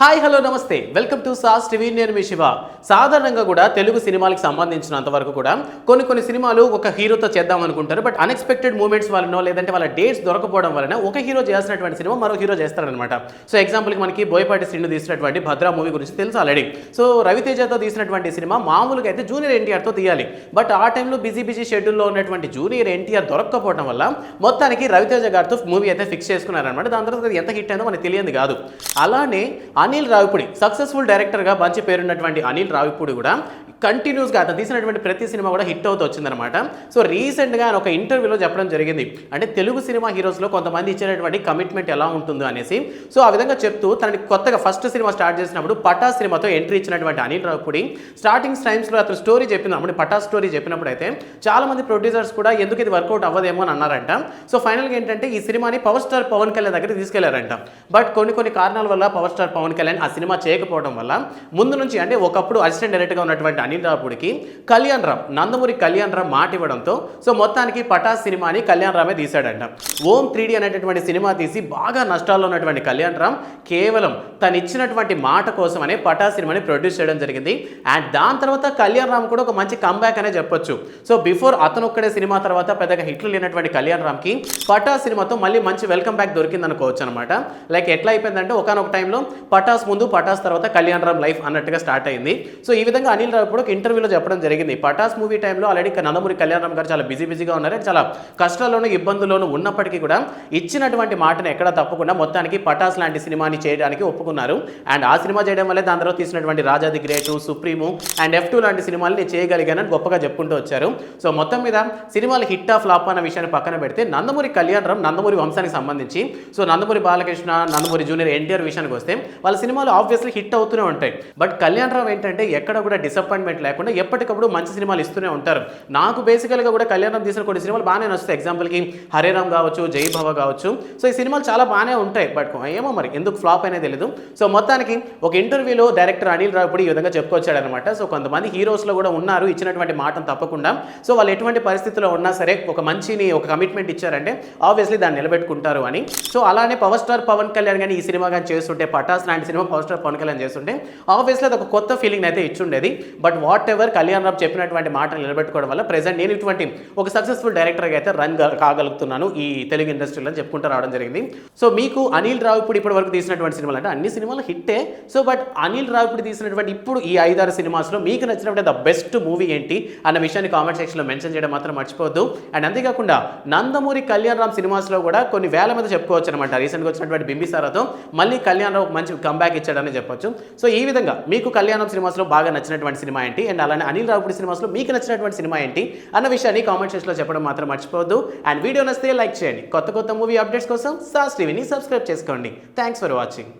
Hi hello నమస్తే welcome to sauce TV. నేను మీ శివ. సాధారణంగా కూడా తెలుగు సినిమాలకు సంబంధించినంత వరకు కూడా కొన్ని సినిమాలు ఒక హీరోతో చేద్దాం అనుకుంటారు. బట్ అన్ఎక్స్పెక్టెడ్ మూమెంట్స్ వలనో లేదంటే వాళ్ళ డేట్స్ దొరకపోవడం వలన ఒక హీరో చేయాల్సినటువంటి సినిమా మరో హీరో చేస్తారనమాట. సో ఎగ్జాంపుల్కి మనకి బోయపాటి శ్రీను తీసినటువంటి భద్రా మూవీ గురించి తెలుసు ఆల్రెడీ. సో రవితేజతో తీసినటువంటి సినిమా మామూలుగా అయితే జూనియర్ ఎన్టీఆర్తో తీయాలి. బట్ ఆ టైంలో బిజీ షెడ్యూల్లో ఉన్నటువంటి జూనియర్ ఎన్టీఆర్ దొరక్కపోవడం వల్ల మొత్తానికి రవితేజ గారితో మూవీ అయితే ఫిక్స్ చేసుకున్నారనమాట. దాని తర్వాత ఎంత హిట్ అయిందో మనకు తెలియదు కాదు. అలానే అనిల్ రావిపూడి సక్సెస్ఫుల్ డైరెక్టర్గా మంచి పేరున్నటువంటి అనిల్ రావిపూడి కూడా కంటిన్యూస్గా అతను తీసినటువంటి ప్రతి సినిమా కూడా హిట్ అవుతూ వచ్చిందనమాట. సో రీసెంట్గా ఆయన ఒక ఇంటర్వ్యూలో చెప్పడం జరిగింది, అంటే తెలుగు సినిమా హీరోస్లో కొంతమంది ఇచ్చేటటువంటి కమిట్మెంట్ ఎలా ఉంటుందో అనేసి. సో ఆ విధంగా చెప్తూ తనకి కొత్తగా ఫస్ట్ సినిమా స్టార్ట్ చేసినప్పుడు పటాస్ సినిమాతో ఎంట్రీ ఇచ్చినటువంటి అనిల్ రావిపూడి స్టార్టింగ్ టైమ్స్లో అతను స్టోరీ చెప్పినప్పుడు పటాస్ స్టోరీ చెప్పినప్పుడు అయితే చాలామంది ప్రొడ్యూసర్స్ కూడా ఎందుకు ఇది వర్కౌట్ అవ్వదేమో అని అన్నారంట. సో ఫైనల్గా ఏంటంటే ఈ సినిమాని పవర్ స్టార్ పవన్ కళ్యాణ్ దగ్గరికి తీసుకెళ్లారంట. బట్ కొన్ని కారణాల వల్ల పవర్ స్టార్ పవన్ కళ్యాణ్ ఆ సినిమా చేయకపోవడం వల్ల ముందు నుంచి అంటే ఒకప్పుడు అసిస్టెంట్ డైరెక్టర్గా ఉన్నటువంటి అనిల్ రావిపూడికి కళ్యాణ్ రామ్ నందమూరి కళ్యాణ్ రామ్ మాట ఇవ్వడంతో సో మొత్తానికి పటాస్ సినిమాని కళ్యాణ్ రామే తీశాడంట. ఓం 3D అనేటటువంటి సినిమా తీసి బాగా నష్టాల్లో ఉన్నటువంటి కళ్యాణ్ రామ్ కేవలం తను ఇచ్చినటువంటి మాట కోసమనే పటాస్ సినిమాని ప్రొడ్యూస్ చేయడం జరిగింది. అండ్ దాని తర్వాత కళ్యాణ్ రామ్ కూడా ఒక మంచి కంబ్యాక్ అనే చెప్పొచ్చు. సో బిఫోర్ అతను ఒక్కడే సినిమా తర్వాత పెద్దగా హిట్లు లేనటువంటి కళ్యాణ్ రామ్కి పటాస్ సినిమాతో మళ్ళీ మంచి వెల్కమ్ బ్యాక్ దొరికింది అనుకోవచ్చు అనమాట. లైక్ ఎట్లా అయిపోయిందంటే ఒకనొక టైంలో పటాస్ ముందు పటాస్ తర్వాత కళ్యాణ్ రామ్ లైఫ్ అన్నట్టుగా స్టార్ట్ అయింది. సో ఈ విధంగా అనిల్ రావిపూడి ఒక ఇంటర్వ్యూలో చెప్పడం జరిగింది, పటాస్ మూవీ టైంలో ఆల్రెడీ నందమూరి కళ్యాణ్ రామ్ గారు చాలా బిజీగా ఉన్నారు, చాలా కష్టాల్లోనూ ఇబ్బందుల్లోనూ ఉన్నప్పటికీ కూడా ఇచ్చినటువంటి మాటను ఎక్కడ తప్పకుండా మొత్తానికి పటాస్ లాంటి సినిమాని చేయడానికి ఒప్పుకున్నారు. అండ్ ఆ సినిమా చేయడం వల్లే దాని తర్వాత తీసినటువంటి Raja the great, supreme and F2 లాంటి సినిమాలు నేను చేయగలిగానని గొప్పగా చెప్పుకుంటూ వచ్చారు. సో మొత్తం మీద సినిమాలు హిట్ ఆఫ్ ఫ్లాప్ అన్న విషయాన్ని పక్కన పెడితే నందమూరి కళ్యాణ్ రామ్ నందమూరి వంశానికి సంబంధించి సో నందమూరి బాలకృష్ణ, నందమూరి జూనియర్ ఎన్టీఆర్ విషయానికి వస్తే వాళ్ళ సినిమాలు ఆబ్వియస్లీ హిట్ అవుతూనే ఉంటాయి. బట్ కళ్యాణ్ రామ్ ఏంటంటే ఎక్కడ కూడా డిసప్పాయింట్మెంట్ లేకుండా ఎప్పటికప్పుడు మంచి సినిమాలు ఇస్తూనే ఉంటారు. నాకు బేసికల్గా కూడా కళ్యాణ్ రామ్ తీసిన కొన్ని సినిమాలు బాగానే నచ్చుతాయి. ఎగ్జాంపుల్కి హరే రామ్ కావచ్చు, జై భవ కావచ్చు. సో ఈ సినిమాలు చాలా బాగానే ఉంటాయి. బట్ ఏమో మరి ఎందుకు ఫ్లాప్ అనేది తెలియదు. సో మొత్తానికి ఒక ఇంటర్వ్యూలో డైరెక్టర్ అనిల్ రావిపూడి ఈ విధంగా చెప్పుకొచ్చాడనమాట. సో కొంతమంది హీరోస్లో కూడా ఉన్నారు ఇచ్చినటువంటి మాటను తప్పకుండా. సో వాళ్ళు ఎటువంటి పరిస్థితుల్లో ఉన్నా సరే ఒక ఒక కమిట్మెంట్ ఇచ్చారంటే ఆబ్వియస్లీ దాన్ని నిలబెట్టుకుంటారు అని. సో అలానే పవర్ స్టార్ పవన్ కళ్యాణ్ కానీ ఈ సినిమా కానీ చేస్తుంటే పటాస్ లాంటి cinema power star Pawan Kalyan చేస్తుంటే ఆబ్వియస్లీ అది ఒక కొత్త ఫీలింగ్ అయితే ఇచ్చుండేది. But whatever Kalyan Ram చెప్పినటువంటి మాటలు నిలబెట్టుకోవడం వల్ల ప్రెజెంట్ నేను ఇటువంటి ఒక సక్సెస్ఫుల్ డైరెక్టర్గా అయితే రన్ కాగలుగుతున్నాను ఈ తెలుగు ఇండస్ట్రీలో చెప్పుకుంటూ రావడం జరిగింది. సో మీకు అనిల్ రావిపూడి ఇప్పటి వరకు తీసినటువంటి సినిమాలు అంటే అన్ని సినిమాలు హిట్టే. సో బట్ అనిల్ రావిపూడి తీసినటువంటి ఇప్పుడు ఈ 5-6 సినిమాస్లో మీకు నచ్చినటువంటి ద బెస్ట్ మూవీ ఏంటి అన్న విషయాన్ని కామెంట్ సెక్షన్లో మెన్షన్ చేయడం మాత్రం మర్చిపోవద్దు. అండ్ అంతేకాకుండా నందమూరి కళ్యాణ్ రామ్ సినిమాస్లో కూడా కొన్ని వేల మీద చెప్పుకోవచ్చు అనమాట. రీసెంట్గా వచ్చినటువంటి బింబిసారాతో మళ్ళీ కళ్యాణ్ రామ్ మంచి కంబ్యాక్ ఇచ్చాడని చెప్పొచ్చు. సో ఈ విధంగా మీకు కళ్యాణ్ రామ్ సినిమాస్లో బాగా నచ్చినటువంటి సినిమా ఏంటి అండ్ అలానే అనిల్ రావిపూడి సినిమాస్లో మీకు నచ్చినటువంటి సినిమా ఏంటి అన్న విషయాన్ని కామెంట్ సెక్షన్లో చెప్పడం మాత్రం మర్చిపోవద్దు. అండ్ వీడియో నచ్చితే లైక్ చేయండి. కొత్త మూవీ అప్డేట్స్ కోసం సాస్ టీవీని సబ్స్క్రైబ్ చేసుకోండి. Thanks for watching.